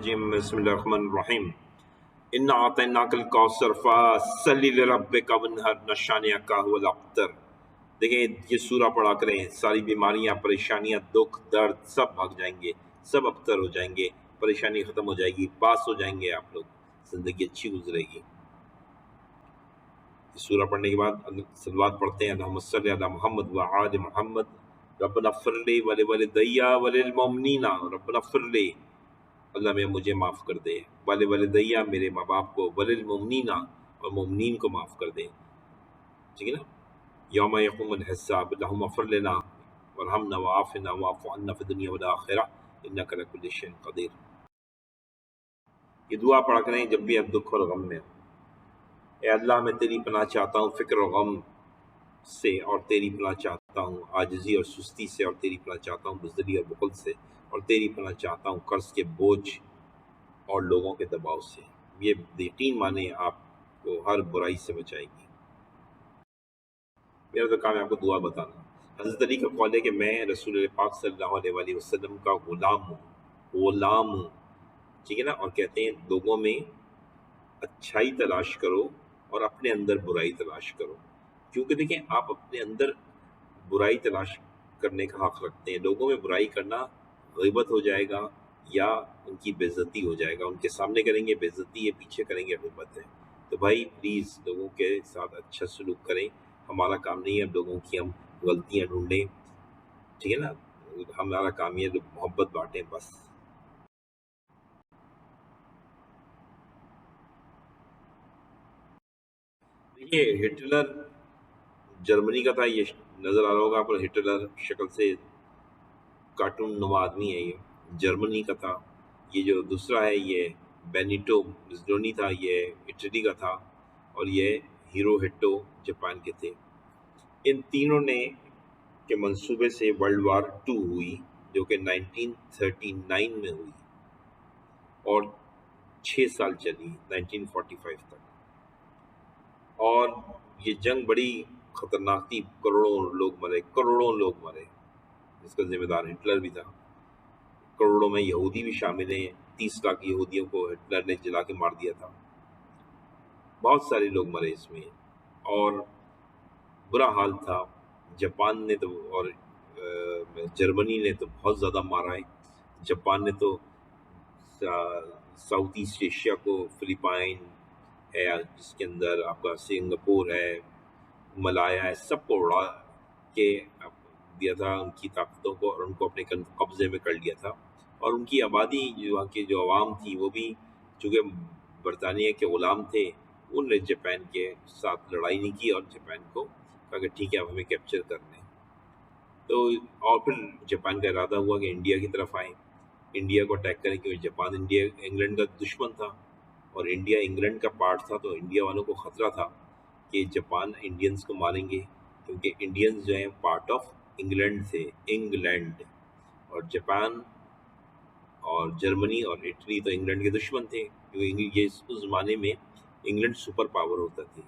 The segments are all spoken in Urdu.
الرجیم بسم اللہ الرحمن الرحیم انا اعطیناک الکوثر فصلی لربک وانحر نشانیہ کا هو الابتر۔ دیکھیں یہ سورہ پڑھا کریں، ساری بیماریاں، پریشانیاں، دکھ، درد سب بھاگ جائیں گے، سب ابتر ہو جائیں گے، پریشانی ختم ہو جائے گی، پاس ہو جائیں گے، آپ لوگ زندگی اچھی گزرے گی۔ سورہ پڑھنے کے بعد صلوات پڑھتے ہیں، اللہم صلی علی محمد وعلی محمد، ربنا اغفر لی ولوالدی وللمؤمنین، ربنا اغفر لی، اللہ میں مجھے معاف کر دے، ولوالدی میرے ماں باپ کو، وللمؤمنین اور مومنین کو معاف کر دے، ٹھیک ہے نا؟ یوم یقوم الحساب، اللہم اغفر لنا وارحمنا وعافنا واعف عنا فی الدنیا والآخرہ انک علی کل شیء قدیر۔ یہ دعا پڑھا کریں جب بھی آپ دکھ اور غم میں ہو۔ اے اللہ میں تیری پناہ چاہتا ہوں فکر و غم سے، اور تیری پناہ چاہتا ہوں عاجزی اور سستی سے، اور تیری پناہ چاہتا ہوں بزدلی اور بخل سے، اور تیری پناہ چاہتا ہوں قرض کے بوجھ اور لوگوں کے دباؤ سے۔ یہ یقین مانے آپ کو ہر برائی سے بچائے گی۔ میرا تو کام ہے آپ کو دعا بتانا۔ حضرت علی کا قول ہے کہ میں رسول اللہ پاک صلی اللہ علیہ وآلہ وسلم کا غلام ہوں، ٹھیک ہے نا؟ اور کہتے ہیں لوگوں میں اچھائی تلاش کرو اور اپنے اندر برائی تلاش کرو، کیونکہ دیکھیں آپ اپنے اندر برائی تلاش کرنے کا حق رکھتے ہیں۔ لوگوں میں برائی کرنا غیبت ہو جائے گا یا ان کی بے عزتی ہو جائے گا، ان کے سامنے کریں گے بے عزتی، یہ پیچھے کریں گے غیبت ہے۔ تو بھائی پلیز لوگوں کے ساتھ اچھا سلوک کریں، ہمارا کام نہیں ہے لوگوں کی ہم غلطیاں ڈھونڈیں، ٹھیک ہے نا؟ ہمارا کام یہ محبت بانٹیں بس۔ یہ ہٹلر جرمنی کا تھا، یہ نظر آ رہا ہوگا آپ کو، ہٹلر شکل سے کارٹون نما آدمی ہے، یہ جرمنی کا تھا۔ یہ جو دوسرا ہے یہ بینیٹو مسولینی تھا، یہ اٹلی کا تھا، اور یہ ہیرو ہٹو جاپان کے تھے۔ ان تینوں نے کے منصوبے سے ورلڈ وار 2 ہوئی، جو کہ 1939 میں ہوئی اور 6 سال چلی، 1945 تک۔ اور یہ جنگ بڑی خطرناک تھی، کروڑوں لوگ مرے، اس کا ذمہ دار ہٹلر بھی تھا۔ کروڑوں میں یہودی بھی شامل ہیں، 30 لاکھ یہودیوں کو ہٹلر نے جلا کے مار دیا تھا، بہت سارے لوگ مرے اس میں، اور برا حال تھا۔ جاپان نے تو اور جرمنی نے تو بہت زیادہ مارا ہے۔ جاپان نے تو ساؤتھ ایسٹ ایشیا کو، فلپائن ہے جس کے اندر آپ کا سنگاپور ہے، ملایا ہے، سب کو اڑا کے دیا تھا ان کی طاقتوں کو، اور ان کو اپنے قبضے میں کر لیا تھا۔ اور ان کی آبادی جو وہاں کی جو عوام تھی وہ بھی چونکہ برطانیہ کے غلام تھے، انہوں نے جاپان کے ساتھ لڑائی نہیں کی، اور جاپان کو کہا کہ ٹھیک ہے اب ہمیں کیپچر کرنے۔ تو اور پھر جاپان کا ارادہ ہوا کہ انڈیا کی طرف آئیں، انڈیا کو اٹیک کریں، کیونکہ جاپان انگلینڈ کا دشمن تھا، اور انڈیا انگلینڈ کا پارٹ تھا، تو انڈیا والوں کو خطرہ تھا کہ جاپان انڈینز کو ماریں گے، کیونکہ انڈینز جو ہیں پارٹ آف انگلینڈ تھے، انگلینڈ، اور جاپان اور جرمنی اور اٹلی تو انگلینڈ کے دشمن تھے، کیونکہ یہ اس زمانے میں انگلینڈ سپر پاور ہوتا تھی۔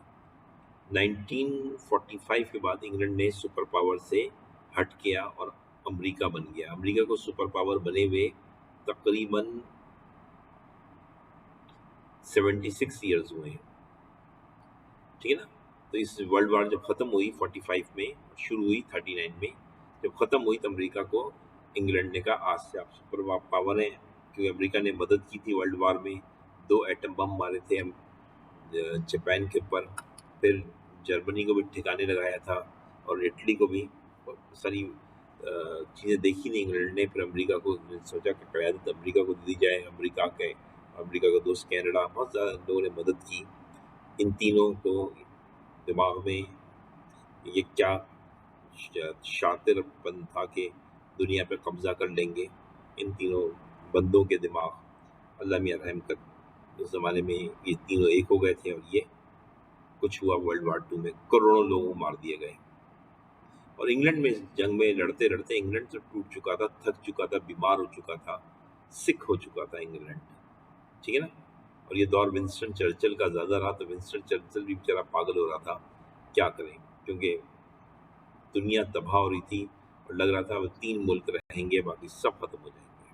1945 کے بعد انگلینڈ نے سپر پاور سے ہٹ کیا اور امریکہ بن گیا۔ امریکہ کو سپر پاور بنے ہوئے تقریباً 76 ایئرز ہوئے ہیں، ٹھیک ہے نا؟ تو اس ورلڈ وار جب ختم ہوئی 45 میں، شروع ہوئی 39 میں، جب ختم ہوئی تو امریکہ کو انگلینڈ نے کہا آج سے آپ سپر پاور ہیں، کیونکہ امریکہ نے مدد کی تھی ورلڈ وار میں، 2 ایٹم بم مارے تھے جاپان کے اوپر، پھر جرمنی کو بھی ٹھکانے لگایا تھا، اور اٹلی کو بھی، ساری چیزیں دیکھی نہیں انگلینڈ نے۔ پھر امریکہ کو سوچا کہ قیادت امریکہ کو دی جائے، امریکہ کا دوست کینیڈا، بہت زیادہ لوگوں نے مدد کی۔ ان تینوں کو دماغ میں یہ کیا شاطر پن تھا کہ دنیا پہ قبضہ کر لیں گے، ان تینوں بندوں کے دماغ، اللہ میاں رحم کر، اس زمانے میں یہ تینوں ایک ہو گئے تھے، اور یہ کچھ ہوا ورلڈ وار 2 میں، کروڑوں لوگوں مار دیے گئے۔ اور انگلینڈ میں اس جنگ میں لڑتے لڑتے انگلینڈ تو ٹوٹ چکا تھا، تھک چکا تھا، بیمار ہو چکا تھا، سکھ ہو چکا تھا انگلینڈ، ٹھیک ہے نا؟ اور یہ دور ونسٹن چرچل کا زیادہ رہا، تو ونسٹن چرچل بھی بیچارہ پاگل ہو رہا تھا، کیا کریں، کیونکہ دنیا تباہ ہو رہی تھی، اور لگ رہا تھا وہ 3 ملک رہیں گے، باقی سب ختم ہو جائیں گے۔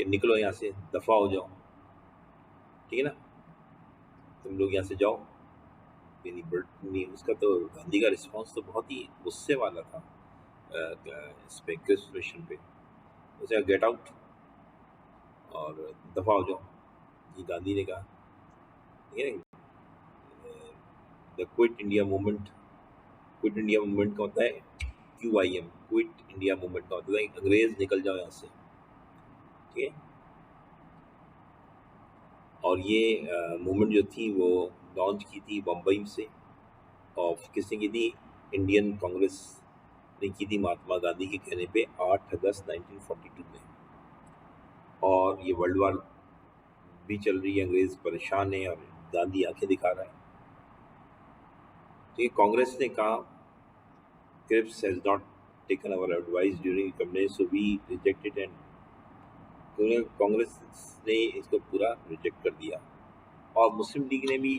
کہ نکلو یہاں سے، دفع ہو جاؤ، ٹھیک ہے نا، تم لوگ یہاں سے جاؤ. یعنی اس کا تو گاندھی کا رسپانس تو بہت ہی غصے والا تھا اس پہ، کرپس مشن پہ. اسے گیٹ آؤٹ اور دفع ہو جاؤ. یہ گاندھی نے کہا. The quit India movement, quit India movement کا ہوتا ہے QIM، کوئٹ انڈیا موومنٹ کا ہوتا ہے انگریز نکل جاؤ یہاں سے، ٹھیک ہے. اور یہ موومنٹ جو تھی وہ لانچ کی تھی بمبئی سے، اور کس نے کی تھی؟ انڈین کانگریس نے کی تھی مہاتما گاندھی کے کہنے پہ 8 اگست 1942 میں. اور یہ ورلڈ وار بھی چل رہی ہے، انگریز پریشان ہے اور گاندھی آنکھیں دکھا رہا ہے. ٹھیک ہے. کانگریس نے کہا Cripps has not taken our advice during campaign so we rejected and Congress نے اس کو پورا ریجیکٹ کر دیا. اور مسلم لیگ نے بھی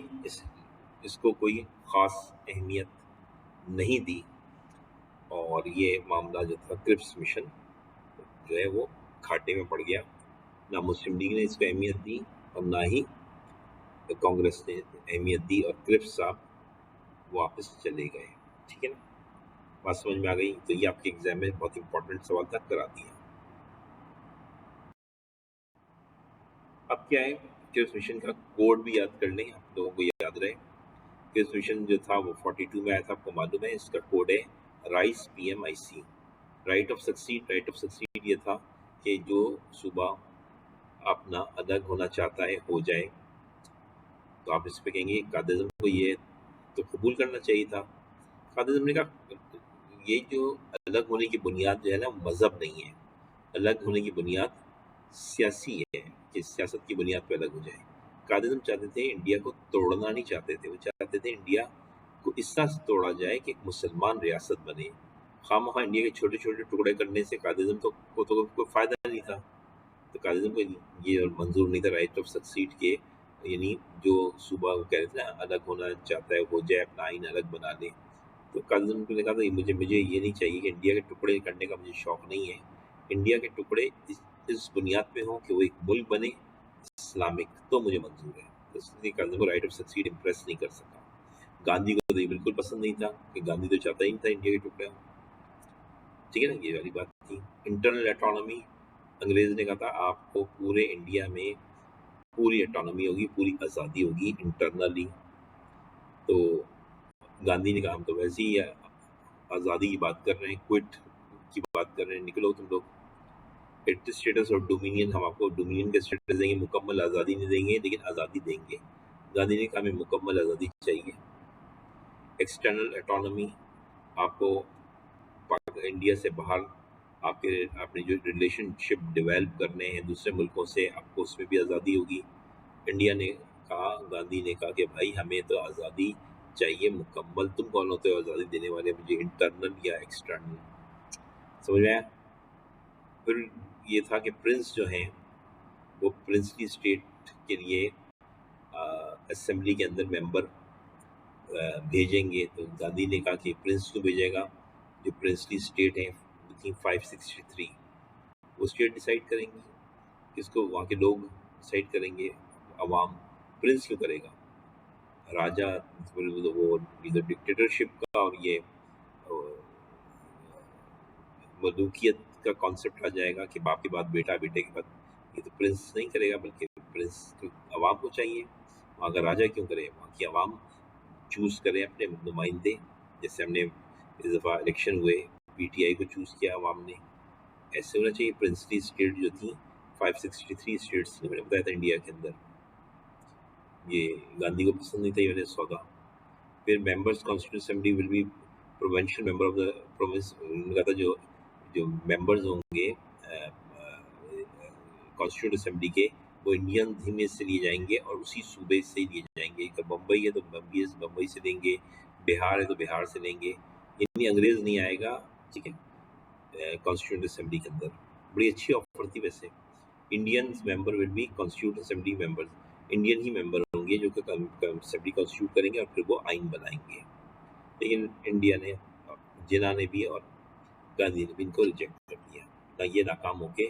اس کو کوئی خاص اہمیت نہیں دی، اور یہ معاملہ جو تھا کرپس مشن جو ہے وہ کھاٹے میں پڑ گیا. نہ مسلم لیگ نے اس کو اہمیت دی اور نہ ہی کانگریس نے اہمیت دی، اور کرپس صاحب واپس چلے گئے. ٹھیک ہے نا، بات سمجھ میں آ گئی؟ تو یہ آپ کے ایگزام میں بہت امپورٹنٹ سوال تک کرا دیا. اب کیا ہے، کرپس مشن کا کوڈ بھی یاد کر لیں، آپ لوگوں کو یاد رہے. کرپس مشن جو تھا وہ 42 میں آیا تھا، آپ کو معلوم ہے. اس کا کوڈ ہے rice PMIC، right of succeed. Right of succeed یہ تھا کہ جو صوبہ اپنا الگ ہونا چاہتا ہے ہو جائے. تو آپ اس پہ کہیں گے قائد اعظم کو یہ تو قبول کرنا چاہیے تھا. قائد اعظم نے کہا یہ جو الگ ہونے کی بنیاد جو ہے نا مذہب نہیں ہے، الگ ہونے کی بنیاد سیاسی ہے، کہ سیاست کی بنیاد پہ الگ ہو جائے. قائد اعظم چاہتے تھے انڈیا کو توڑنا نہیں چاہتے تھے، وہ چاہتے تھے انڈیا کو اس طرح سے توڑا جائے کہ ایک مسلمان ریاست بنے. خواہ مخواہ انڈیا کے چھوٹے چھوٹے ٹکڑے کرنے سے قائد اعظم کو تو کوئی فائدہ نہیں تھا. تو قائد اعظم کو یہ منظور نہیں تھا رائٹ آف سکسیڈ کے، یعنی جو صوبہ وہ کہہ رہے تھے نا الگ ہونا چاہتا ہے ہو جائے، اپنا آئین الگ بنا لے. تو قائد اعظم نے کہا تھا مجھے یہ نہیں چاہیے کہ انڈیا کے ٹکڑے کرنے کا مجھے شوق نہیں ہے. انڈیا کے ٹکڑے اس بنیاد پہ ہوں کہ وہ ایک ملک بنے اسلامک، تو مجھے منظور ہے. تو اس لیے قائد اعظم کو رائٹ آف سکسیڈ امپریس نہیں کر سکا. گاندھی کو تو یہ بالکل پسند نہیں تھا، کہ گاندھی تو چاہتا ہی نہیں تھا انڈیا کے ٹکڑے ہوں. ٹھیک ہے نا، یہ والی بات تھی. انٹرنل اٹانومی، انگریز نے کہا تھا آپ کو پورے انڈیا میں پوری اٹانومی ہوگی، پوری آزادی ہوگی انٹرنلی. تو گاندھی نے کہا ہم تو ویسے ہی آزادی کی بات کر رہے ہیں، کوئٹ کی بات کر رہے ہیں، نکلو تم لوگ. اسٹیٹس اور ڈومینین، ہم آپ کو ڈومینین کا اسٹیٹس دیں گے، مکمل آزادی نہیں دیں گے لیکن آزادی دیں گے. گاندھی نے کہا ہمیں مکمل آزادی چاہیے. ایکسٹرنل اٹانومی، آپ کو انڈیا سے باہر آپ کے اپنے جو ریلیشن شپ ڈیولپ کرنے ہیں دوسرے ملکوں سے، آپ کو اس میں بھی آزادی ہوگی. انڈیا نے کہا، گاندھی نے کہا کہ بھائی ہمیں تو آزادی چاہیے مکمل. تم کون ہوتے ہو آزادی دینے والے مجھے، انٹرنل یا ایکسٹرنل؟ سمجھ میں آیا؟ پھر یہ تھا کہ پرنس جو ہیں وہ پرنسلی اسٹیٹ کے لیے اسمبلی کے اندر ممبر بھیجیں گے. تو گاندھی نے کہا کہ پرنس کو بھیجے گا، جو پرنسلی اسٹیٹ ہیں 563 وہ اسٹیٹ ڈیسائیڈ کریں گی، کس کو وہاں کے لوگ ڈیسائیڈ کریں گے، عوام. پرنس کیوں کرے گا؟ راجہ وہ ڈکٹیٹرشپ کا اور یہ ملوکیت کا کانسیپٹ آ جائے گا کہ باپ کے بعد بیٹا، بیٹے کے بعد. یہ تو پرنس نہیں کرے گا، بلکہ پرنس عوام کو چاہیے. وہاں کا راجہ کیوں کرے؟ وہاں کی عوام چوز کریں اپنے نمائندے. جیسے ہم نے اس دفعہ الیکشن ہوئے PTI کو چوز کیا عوام نے، ایسے ہونا چاہیے. پرنسلی اسٹیٹ جو تھیں 563 اسٹیٹس میں نے بتایا تھا انڈیا کے اندر، یہ گاندھی کو پسند نہیں تھا یہ سودا. پھر members constituent assembly will be provincial member of the province. ان کا تھا جو ممبرز ہوں گے کانسٹیٹیوٹ اسمبلی کے، وہ انڈین میں سے لیے جائیں گے اور اسی صوبے سے لیے جائیں گے. اگر بمبئی ہے تو بمبئی سے لیں گے، بہار ہے تو بہار سے لیں گے. یعنی انگریز نہیں آئے گا، ٹھیک ہے، کانسٹیٹیوٹ اسمبلی کے اندر. بڑی اچھی آفر تھی ویسے. Indian member will be constituent assembly member, Indian ہی ممبر ہوں گے جو کہ اسمبلی کانسٹیٹیوٹ کریں گے اور پھر وہ آئین بنائیں گے. لیکن انڈیا نے، جناح نے بھی اور گاندھی نے بھی ان کو ریجیکٹ کر دیا. یہ ناکام ہو کے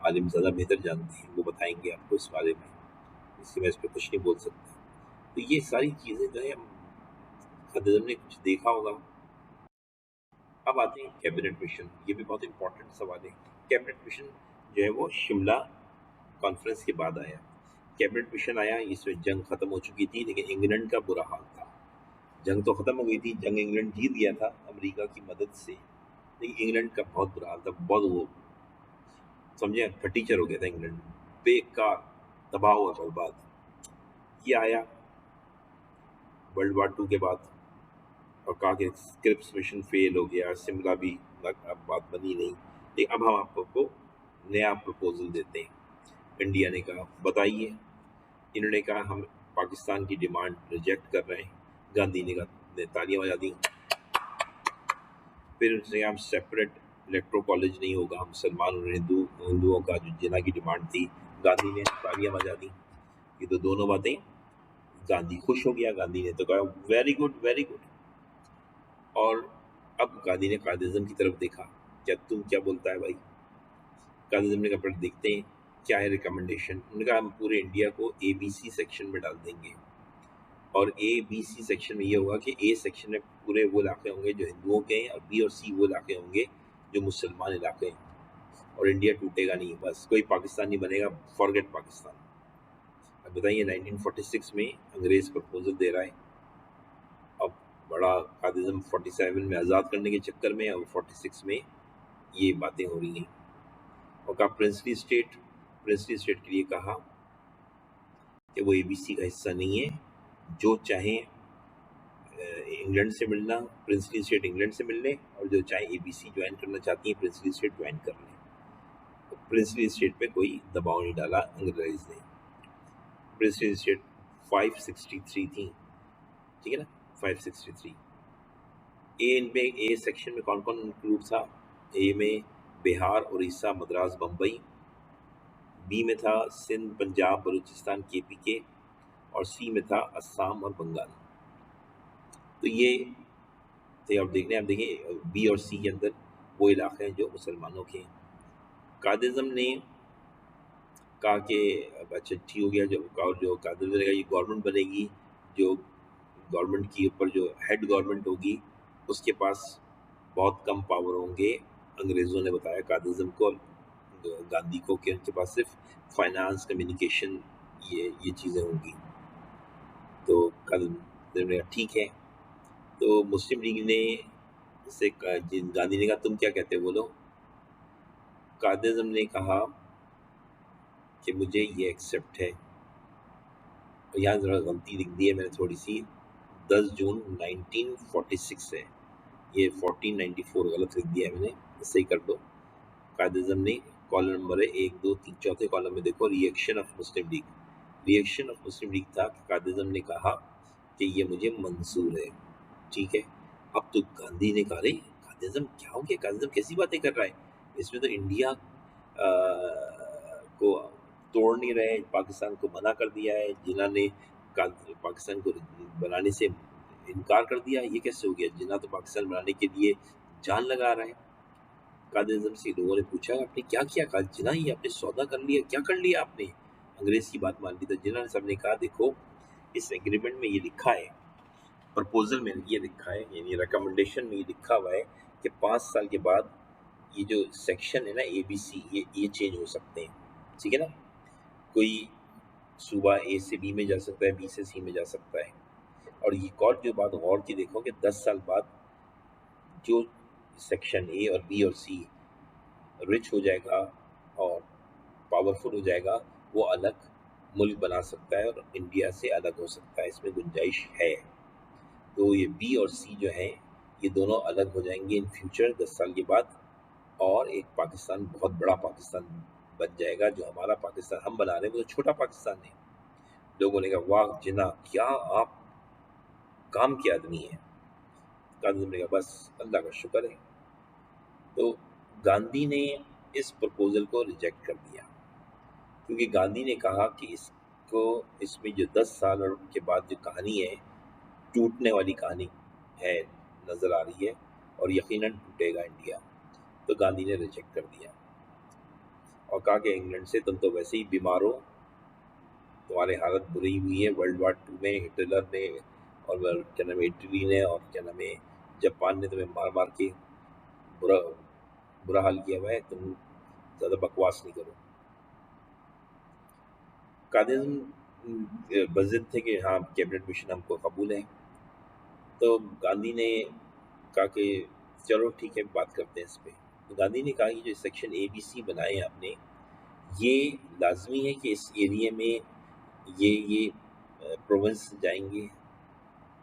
عالم زیادہ بہتر جانتے ہیں، وہ بتائیں گے آپ کو اس بارے میں، اس لیے میں اس پہ کچھ نہیں بول سکتا۔ تو یہ ساری چیزیں جو ہے قائد اعظم نے کچھ دیکھا ہوگا۔ اب آتے ہیں کیبنٹ مشن، یہ بھی بہت امپورٹنٹ سوال ہے۔ کیبنٹ مشن جو ہے وہ شملہ کانفرنس کے بعد آیا۔ کیبنٹ مشن آیا، اس میں جنگ ختم ہو چکی تھی لیکن انگلینڈ کا برا حال تھا۔ جنگ تو ختم ہو گئی تھی، جنگ انگلینڈ جیت گیا تھا امریکہ کی مدد سے، لیکن انگلینڈ کا بہت برا حال تھا، بہت وہ سمجھے پھٹیچر ہو گیا تھا انگلینڈ، بیکار، تباہ ہوا برباد۔ یہ آیا ورلڈ وار 2 کے بعد اور کہا کہ اسکرپس مشن فیل ہو گیا، شملہ بھی اب بات بنی نہیں، لیکن اب ہم آپ کو نیا پرپوزل دیتے ہیں۔ انڈیا نے کہا بتائیے، انہوں نے کہا ہم پاکستان کی ڈیمانڈ ریجیکٹ کر رہے ہیں۔ گاندھی نے کہا تالیاں بجا دی۔ پھر ان سے ہم سیپریٹ الیکٹرو کالج نہیں ہوگا، مسلمان اور ہندوؤں کا جو جنا کی ڈیمانڈ تھی، گاندھی نے تالیاں بجا دی۔ یہ تو دونوں باتیں گاندھی خوش ہو گیا، گاندھی نے تو کہا ویری گڈ ویری گڈ۔ اور اب گاندھی نے قائد اعظم کی طرف دیکھا، کیا تم کیا بولتا ہے بھائی؟ قائد اعظم نے کہا پھر دیکھتے ہیں کیا ہے ریکمنڈیشن۔ انہوں نے کہا ہم پورے انڈیا کو اے بی سی سیکشن میں ڈال دیں گے، اور اے بی سی سیکشن میں یہ ہوگا کہ اے سیکشن میں پورے وہ علاقے ہوں گے جو ہندوؤں کے ہیں، اور بی اور سی وہ علاقے ہوں گے جو مسلمان علاقے ہیں، اور انڈیا ٹوٹے گا نہیں، بس کوئی پاکستان نہیں بنے گا، فارگیٹ پاکستان۔ اب بتائیے 1946 میں انگریز پرپوزل دے رہا ہے، اب بڑا قائد اعظم 47 میں آزاد کرنے کے چکر میں اور 46 میں یہ باتیں ہو رہی ہیں۔ اور کہا پرنسلی اسٹیٹ کے لیے کہا کہ وہ اے بی سی کا حصہ نہیں ہے، جو چاہیں انگلینڈ سے ملنا، پرنسلی اسٹیٹ انگلینڈ سے مل لیں، اور جو چاہیں اے بی سی جوائن کرنا چاہتی ہیں پرنسلی اسٹیٹ جوائن کر لیں۔ پرنسلی اسٹیٹ پہ کوئی دباؤ نہیں ڈالا انگریز نے۔ پرنسلی اسٹیٹ 563 تھی، ٹھیک ہے نا، 563۔ اے سیکشن میں کون کون انکلوڈ تھا؟ اے میں بہار، اڑیسہ، مدراس، بمبئی۔ بی میں تھا سندھ، پنجاب، بلوچستان، کے پی کے، اور سی میں تھا اسام اور بنگال۔ تو یہ تھے۔ اب دیکھیں بی اور سی کے اندر وہ علاقے ہیں جو مسلمانوں کے ہیں۔ قائد اعظم نے کہا کہ اچھا ٹھیک ہو گیا، جو قائد اعظم نے کہا یہ گورنمنٹ بنے گی، جو گورنمنٹ کے اوپر جو ہیڈ گورنمنٹ ہوگی اس کے پاس بہت کم پاور ہوں گے۔ انگریزوں نے بتایا قائد اعظم کو، گاندھی کو، کہ ان کے پاس صرف فائنانس، کمیونیکیشن، یہ چیزیں ہوں گی۔ تو قائد نے کہا ٹھیک ہے۔ تو مسلم لیگ نے سے گاندھی نے کہا تم کیا کہتے ہو بولو۔ قائد اعظم نے کہا کہ مجھے یہ ایکسیپٹ ہے، یہاں ذرا غلطی لکھ دی ہے میں نے تھوڑی سی، 10 جون 1946 ہے، یہ 1494 غلط لکھ دیا ہے میں نے، صحیح کر دو۔ قائد اعظم نے کالم نمبر ہے 1 2 3 چوتھے کالم میں دیکھو، reaction of Muslim league. Reaction of Muslim league تھا کہ قائد اعظم نے کہا کہ یہ مجھے منظور ہے، ٹھیک ہے۔ اب تو گاندھی نے کہا رہے قائد اعظم کیا ہو گیا، قائد اعظم کیسی باتیں کر رہا ہے، اس میں تو انڈیا کو توڑ نہیں رہے، پاکستان کو منع کر دیا ہے، جناح نے پاکستان کو بنانے سے انکار کر دیا، یہ کیسے ہو گیا، جناح تو پاکستان بنانے کے لیے جان لگا رہا ہے۔ قائد اعظم سے لوگوں نے پوچھا آپ نے کیا کیا، کہا جناح یہ آپ نے سودا کر لیا، کیا کر لیا آپ نے، انگریز کی بات مان لی۔ تو جناح نے سب نے کہا دیکھو اس ایگریمنٹ میں یہ لکھا ہے، پرپوزل میں یہ لکھا ہے، یعنی ریکمنڈیشن میں یہ لکھا ہوا ہے کہ 5 سال کے بعد یہ جو سیکشن ہے نا اے بی سی، یہ چینج ہو سکتے ہیں، ٹھیک ہے نا، کوئی صوبہ اے سے بی میں جا سکتا ہے، بی سے سی میں جا سکتا ہے۔ اور یہ اور جو بات غور کی دیکھو کہ 10 سال بعد جو سیکشن اے اور بی اور سی رچ ہو جائے گا اور پاورفل ہو جائے گا، وہ الگ ملک بنا سکتا ہے اور انڈیا سے الگ ہو سکتا ہے، اس میں گنجائش ہے۔ تو یہ بی اور سی جو ہیں یہ دونوں الگ ہو جائیں گے ان فیوچر 10 سال کے بعد، اور ایک پاکستان بہت بڑا پاکستان بن جائے گا۔ جو ہمارا پاکستان ہم بنا رہے ہیں وہ تو چھوٹا پاکستان ہے۔ لوگوں نے کہا واہ جناح کیا آپ کام کے آدمی ہیں۔ قائد اعظم نے کہا بس اللہ کا شکر ہے۔ تو گاندھی نے اس پرپوزل کو ریجیکٹ کر دیا، کیونکہ گاندھی نے کہا کہ اس میں جو 10 سال اور کے بعد جو کہانی ہے ٹوٹنے والی کہانی ہے، نظر آ رہی ہے، اور یقیناً ٹوٹے گا انڈیا۔ تو گاندھی نے ریجیکٹ کر دیا۔ اور کہا کہ انگلینڈ سے تم تو ویسے ہی بیمار ہو، تمہاری حالت بری ہوئی ہے ورلڈ وار 2 میں ہٹلر نے اور کیا نام ہے اٹلی نے اور کیا نام ہے جاپان نے تمہیں مار مار کے برا حال کیا ہوا ہے، تم زیادہ بکواس نہیں کرو۔ قائداعظم بضد تھے کہ ہاں کیبنٹ مشن ہم کو قبول ہے، تو گاندھی نے کہا کہ چلو ٹھیک ہے بات کرتے ہیں اس پہ۔ تو گاندھی نے کہا کہ جو سیکشن ABC بنائے ہیں آپ نے، یہ لازمی ہے کہ اس ایریے میں یہ پروونس جائیں گے۔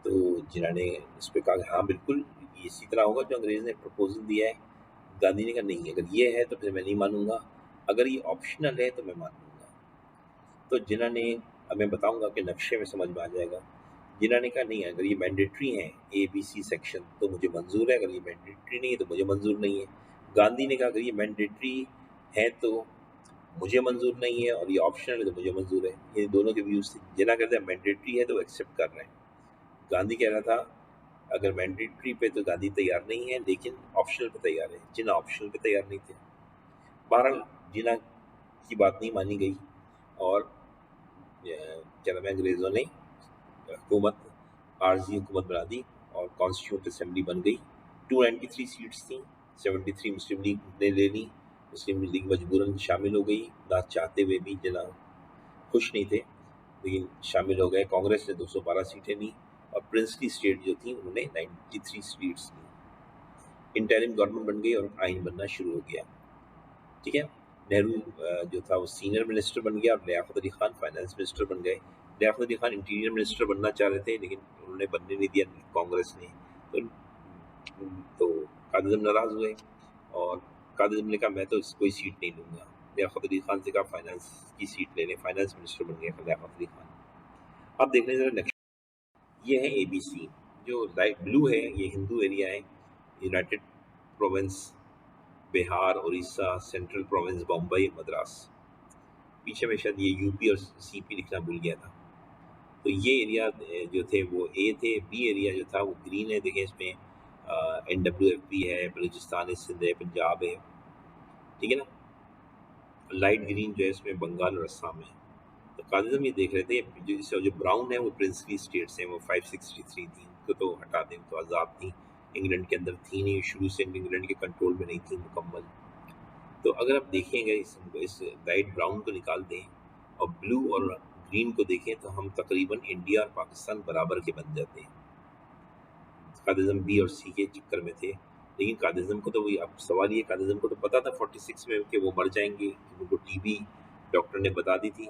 تو جنہوں نے اس پہ کہا کہ ہاں بالکل اسی طرح ہوگا جو انگریز نے پرپوزل دیا ہے۔ گاندھی نے کہا نہیں، اگر یہ ہے تو پھر میں نہیں مانوں گا، اگر یہ آپشنل ہے تو میں مان لوں گا۔ تو جنہوں نے، اب میں بتاؤں گا کہ نقشے میں سمجھ میں آ جائے گا، جنہوں نے کہا نہیں اگر یہ مینڈیٹری ہیں ABC سیکشن تو مجھے منظور ہے، اگر یہ مینڈیٹری نہیں ہے تو مجھے منظور نہیں ہے۔ گاندھی نے کہا اگر یہ مینڈیٹری ہے تو مجھے منظور نہیں ہے، اور یہ آپشنل ہے تو مجھے منظور ہے۔ یہ دونوں کے ویوز تھے۔ جنہوں کہتے ہیں مینڈیٹری ہے تو وہ ایکسیپٹ کر رہے ہیں، گاندھی کہہ رہا تھا اگر مینڈیٹری پہ تو گاندھی تیار نہیں ہے لیکن آپشنل پہ تیار ہے، جنہ آپشنل پہ تیار نہیں تھے۔ بہرحال جنہ کی بات نہیں مانی گئی اور کیا نام ہے انگریزوں نے حکومت عارضی حکومت بنا دی اور کانسٹیٹیوٹ اسمبلی بن گئی۔ 293 سیٹس تھیں، 73 مسلم لیگ نے لے لی، مسلم لیگ مجبوراً شامل ہو گئی، نہ چاہتے ہوئے بھی، جنا خوش نہیں تھے لیکن شامل ہو گئے۔ کانگریس نے 212 سیٹیں لی اور پرنسلی اسٹیٹ جو تھیں انہوں نے 93 سیٹس لی۔ انٹرم گورنمنٹ بن گئی اور آئین بننا شروع ہو گیا، ٹھیک ہے۔ نہرو جو تھا وہ سینئر منسٹر بن گیا اور لیاقت علی خان فائنانس منسٹر بن گئے۔ لیاقت علی خان انٹیریئر منسٹر بننا چاہ رہے تھے لیکن انہوں نے بننے نہیں دیا کانگریس نے، تو قائداعظم ناراض ہوئے اور قائداعظم نے کہا میں تو اس کوئی سیٹ نہیں لوں گا۔ لیاقت علی خان سے کہا فائنانس کی سیٹ لے لیں، فائنانس منسٹر بن گئے لیاقت علی خان۔ اب دیکھ لیں ذرا نقشہ، یہ ہے ABC، جو لائٹ بلو ہے یہ ہندو ایریا ہے، یونائٹڈ پروونس بہار، اڑیسہ، سینٹرل پروونس بمبئی، مدراس۔ پیچھے میں شاید یہ UP اور CP لکھنا بھول گیا تھا۔ تو یہ ایریا جو تھے وہ A تھے۔ B ایریا جو تھا وہ گرین ہے، دیکھیں اس میں NWFP ہے، بلوچستان ہے، سندھ ہے، پنجاب ہے، ٹھیک ہے نا۔ لائٹ گرین جو ہے اس میں بنگال اور آسام ہے۔ تو قائداعظم یہ دیکھ رہے تھے جو براؤن ہے وہ پرنسلی اسٹیٹس ہیں، وہ 563 تھیں، ان کو تو ہٹا دیں، تو آزاد تھیں، انگلینڈ کے اندر تھی نہیں، شروع سے انگلینڈ کے کنٹرول میں نہیں تھی مکمل۔ تو اگر آپ دیکھیں گے اس لائٹ براؤن کو نکال دیں اور بلو اور گرین کو دیکھیں تو ہم تقریباً انڈیا اور پاکستان برابر کے بن جاتے ہیں۔ قائداعظم B اور C کے چکر میں تھے، لیکن قائداعظم کو تو وہی، اب سوال یہ قائداعظم کو تو پتا تھا 46 میں کہ وہ مر جائیں گے، ان کو TB ڈاکٹر نے بتا دی تھی۔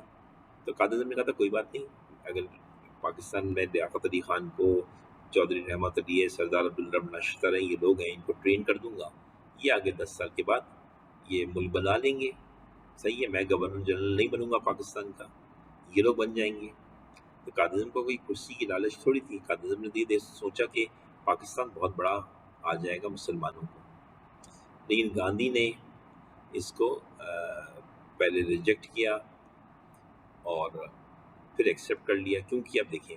تو قائداعظم نے کہا تھا کوئی بات نہیں، اگر پاکستان میں لیاقت علی خان کو، چودھری رحمت علی ہے، سردار عبدالرب نشتر ہیں، یہ لوگ ہیں، ان کو ٹرین کر دوں گا، یہ آگے 10 سال کے بعد یہ ملک بنا لیں گے، صحیح ہے، میں گورنر جنرل نہیں بنوں گا پاکستان کا، یہ لوگ بن جائیں گے۔ تو قائداعظم کو کوئی کرسی کی لالچ تھوڑی تھی، قائداعظم نے یہ سوچا کہ پاکستان بہت بڑا آ جائے گا مسلمانوں کو، لیکن گاندھی نے اس کو پہلے ریجیکٹ کیا اور پھر ایکسیپٹ کر لیا، کیونکہ اب دیکھیں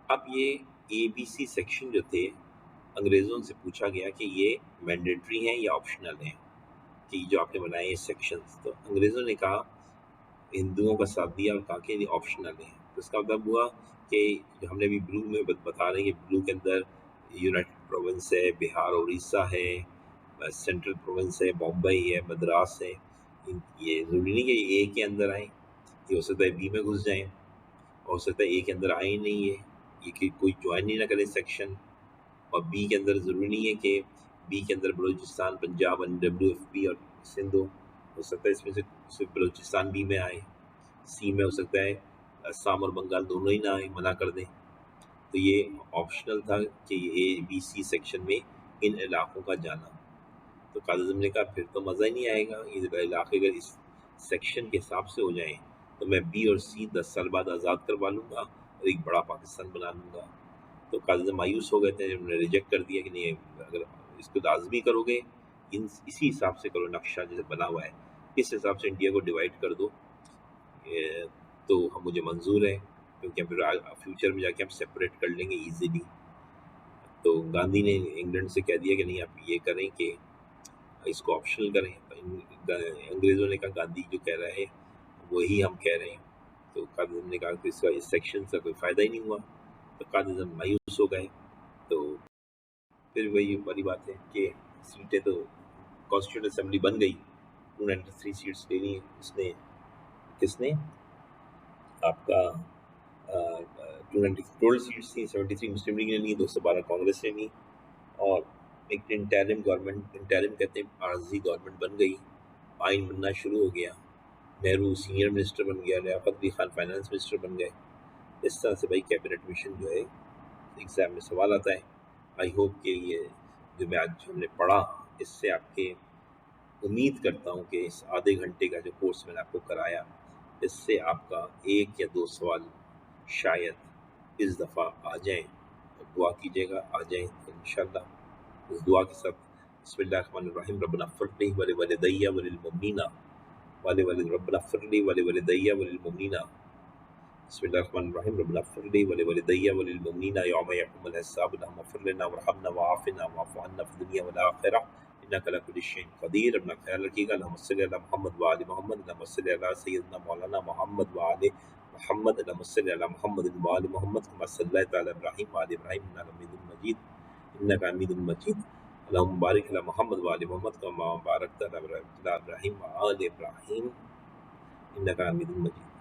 اب یہ ABC سیکشن جو تھے انگریزوں سے پوچھا گیا کہ یہ مینڈیٹری ہیں یا آپشنل ہیں، کہ جو آپ نے بنائے یہ سیکشنز، تو انگریزوں نے کہا، ہندوؤں کا ساتھ دیا اور کہا کہ یہ آپشنل ہیں۔ تو اس کا مطلب ہوا کہ جو ہم نے ابھی بلو میں بتا رہے ہیں کہ بلو کے اندر یونائٹڈ پروونس ہے، بہار، اڑیسہ ہے، سینٹرل پروونس ہے، بمبئی ہے، مدراس ہے، یہ ضروری نہیں کہ یہ A کے اندر آئیں، یہ ہو سکتا ہے B میں گھس جائیں، ہو سکتا ہے A کے اندر آئیں نہیں ہے، یہ کہ کوئی جوائن نہیں نہ کرے سیکشن، اور B کے اندر ضروری نہیں ہے کہ B کے اندر بلوچستان، پنجاب، NWFP اور سندھ ہو سکتا ہے اس میں سے صرف بلوچستان B میں آئے، C میں ہو سکتا ہے آسام اور بنگال دونوں ہی نہ آئے، منع کر دیں۔ تو یہ آپشنل تھا کہ یہ ABC سیکشن میں ان علاقوں کا جانا۔ تو قائداعظم نے کہا پھر تو مزہ ہی نہیں آئے گا، یہ علاقے اگر اس سیکشن کے حساب سے ہو جائیں تو میں B اور C 10 سال بعد آزاد کروا لوں گا اور ایک بڑا پاکستان بنا لوں گا۔ تو قائداعظم مایوس ہو گئے تھے، انہوں نے ریجیکٹ کر دیا کہ نہیں، اگر اس کو لازمی کرو گے اسی حساب سے کرو، نقشہ جیسے بنا ہوا ہے اس حساب سے انڈیا کو ڈیوائڈ کر دو، تو ہم مجھے منظور ہے، کیونکہ پھر فیوچر میں جا کے ہم سپریٹ کر لیں گے ایزیلی۔ تو گاندھی نے انگلینڈ سے کہہ دیا کہ نہیں آپ یہ کریں کہ اس کو آپشنل کریں. انگریزوں نے کہا گاندھی جو کہہ رہا ہے وہی ہم کہہ رہے ہیں. تو قائد اعظم نے کہا کہ اس سیکشن سے کوئی فائدہ ہی نہیں ہوا. تو قائد اعظم مایوس ہو گئے. تو پھر وہی والی بات ہے کہ سیٹیں تو کانسٹیٹیوٹ اسمبلی بن گئی, 293 سیٹس لے لی اس نے, کس نے, آپ کا 212 سیٹس تھیں, 73 مسلم لیگ نے لی, 212 کانگریس نے لی, اور ایک انٹرم گورنمنٹ, انٹرم کہتے ہیں عارضی گورنمنٹ بن گئی. آئین بننا شروع ہو گیا. نہرو سینئر منسٹر بن گیا, لیاقت علی خان فائنانس منسٹر بن گئے. اس طرح سے بھائی کیبنٹ مشن جو ہے ایگزام میں سوال آتا ہے. آئی ہوپ کہ یہ جو میں آج ہم نے پڑھا اس سے آپ کے, امید کرتا ہوں کہ اس آدھے گھنٹے کا جو کورس میں نے آپ کو کرایا اس سے آپ کا ایک یا دو سوال شاید اس دفعہ آ جائیں. دعا کیجیے گا آ جائیں انشاءاللہ. اس دعا کے ساتھ بسم اللہ الرحمن الرحیم. ربنا اغفر لی ولوالدی وللمؤمنین ربنا اغفر لی ولوالدی وللمؤمنین. بسم اللہ الرحمن الرحیم. ربنا اغفر لی ولوالدی وللمؤمنین یوم یقوم الحساب. اللهم اغفر لنا وارحمنا وعافنا واعف عنا في الدنيا والآخرة انك على كل شيء قدیر. اپنا خیال رکھیے گا. اللهم صل علی محمد وآل محمد. اللهم صل علی سیدنا مولانا محمد وآل محمد. اللهم صل علی محمد وآل محمد كما صليت على ابراہیم وآل ابراہیم انك حميد مجيد انك حميد مجيد. اللهم بارک علی محمد وآل محمد كما باركت على ابراہیم وآل ابراہیم انك حميد مجيد.